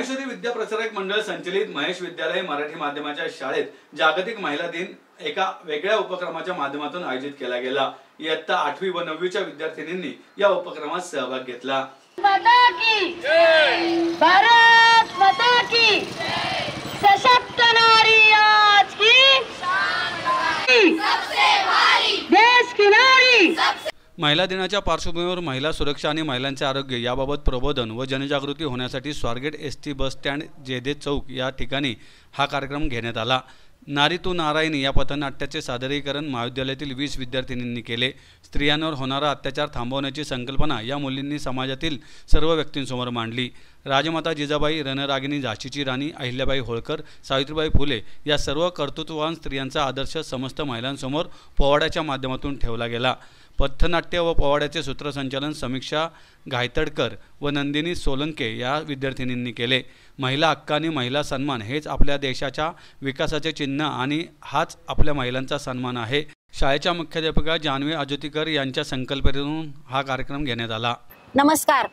माहेश्वरी विद्या प्रसारक मंडळ संचलित महेश विद्यालय मराठी माध्यमाच्या शाळेत जागतिक महिला दिन एका वेगळ्या उपक्रमाच्या माध्यमातून आयोजित केला गेला। इयत्ता 8वी व 9वीच्या विद्यार्थिनींनी या उपक्रमात सहभाग घेतला। माता की जय, भारत माता की जय, सशक्त नारी आज की सबसे भारी, देश की नारी। महिला दिनाच्या पार्श्वभूमीवर महिला सुरक्षा आणि महिलांचे आरोग्य याबाबत प्रबोधन व जनजागृती होण्यासाठी स्वारगेट एसटी बस स्टँड जेदे चौक या ठिकाणी हा कार्यक्रम घेण्यात आला। नारी तू नारायणी या पथनाट्याचे सादरीकरण महाविद्यालयातील 20 विद्यार्थिनींनी केले। स्त्रियांवर होणारा अत्याचार थांबवण्याची संकल्पना या मुलींनी समाजातील सर्व व्यक्तींसमोर मांडली। राजमाता जिजाबाई, रणरागिणी झाशीची राणी, अहिल्याबाई होळकर, सावित्रीबाई फुले या सर्व कर्तृत्ववान स्त्रियांचा आदर्श समस्त महिलांसमोर पोवाड्याच्या माध्यमातून ठेवला गेला। पथनाट्य व पोवाड्याचे सूत्रसंचालन समीक्षा गायतडकर व नंदिनी सोलंके या विद्यार्थिनींनी केले। महिला हक्क आणि महिला सन्मान हेच आपल्या देशाच्या विकासाचे चिन्ह आणि हाच आपल्या महिलांचा सन्मान आहे। शाळेच्या मुख्याध्यापिका जानवी अजोतीकर यांच्या संकल्पनेतून हा कार्यक्रम घेण्यात आला। नमस्कार।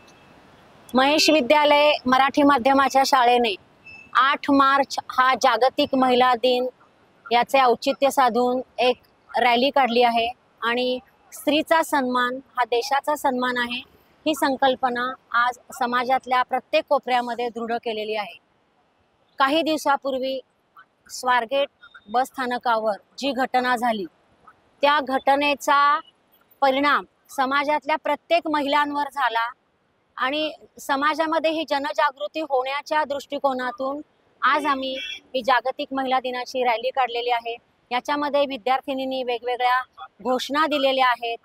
महेश विद्यालय मराठी माध्यमाच्या शाळेने 8 मार्च हा जागतिक महिला दिन याचे औचित्य साधून एक रॅली काढली आहे आणि स्त्रीचा सन्मान हा देशाचा सन्मान आहे ही संकल्पना आज समाजातल्या प्रत्येक कोपऱ्यामध्ये दृढ केलेली आहे। काही दिवसापूर्वी स्वारगेट बस स्थानकावर जी घटना झाली त्या घटनेचा परिणाम समाजातल्या प्रत्येक महिलांवर झाला आणि समाजामध्ये ही जनजागृती होण्याच्या दृष्टिकोनातून आज आम्ही ही जागतिक महिला दिनाची रॅली काढलेली आहे। याच्यामध्ये विद्यार्थिनींनी वेगवेगळ्या घोषणा दिलेल्या आहेत।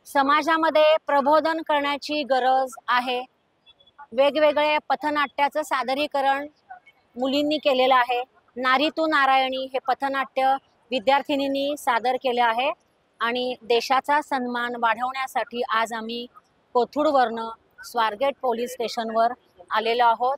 समाजामध्ये प्रबोधन करण्याची गरज आहे। वेगवेगळे पथनाट्याचं सादरीकरण मुलींनी केलेलं आहे। नारी तू नारायणी हे पथनाट्य विद्यार्थिनींनी सादर केले आहे आणि देशाचा सन्मान वाढवण्यासाठी आज आम्ही कोथरूडवरनं स्वारगेट पोलीस स्टेशनवर आलेलो आहोत।